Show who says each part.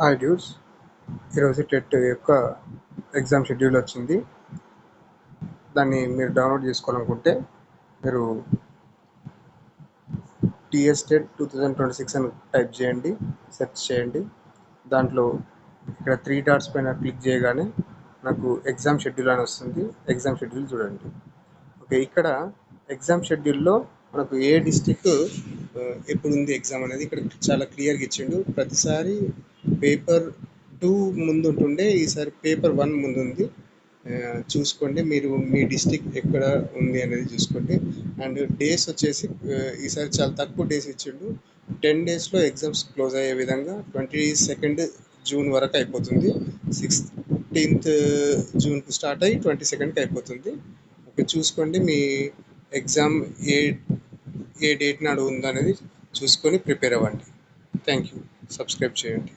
Speaker 1: Hi dues, ఈరోజు TET యొక్క exam schedule వచ్చింది. దాన్ని మీరు డౌన్లోడ్ చేసుకోవాలనుకుంటే మీరు టీఎస్ టెట్ 2026 అని టైప్ చేయండి, సెర్చ్ చేయండి. దాంట్లో ఇక్కడ 3 డాట్స్ పైన క్లిక్ చేయగానే నాకు ఎగ్జామ్ షెడ్యూల్ అని వస్తుంది. ఎగ్జామ్ షెడ్యూల్ చూడండి. ఓకే, ఇక్కడ ఎగ్జామ్ షెడ్యూల్లో మనకు ఏ డిస్ట్రిక్ట్ ఎప్పుడు ఉంది ఎగ్జామ్ అనేది ఇక్కడ చాలా క్లియర్గా ఇచ్చిండు. ప్రతిసారి పేపర్ 2 ముందు ఉంటుండే, ఈసారి పేపర్ 1 ముందు ఉంది. చూసుకోండి, మీరు మీ డిస్టిక్ ఎక్కడ ఉంది అనేది చూసుకోండి. అండ్ డేస్ వచ్చేసి ఈసారి చాలా తక్కువ డేస్ ఇచ్చిండు. 10 డేస్లో ఎగ్జామ్స్ క్లోజ్ అయ్యే విధంగా 22 జూన్ వరకు అయిపోతుంది. 16 జూన్కు స్టార్ట్ అయ్యి 22కి అయిపోతుంది. ఓకే, చూసుకోండి మీ ఎగ్జామ్ ఏ డేట్ నాడు ఉందనేది చూసుకొని ప్రిపేర్ అవ్వండి. Thank you. సబ్స్క్రైబ్ చేయండి.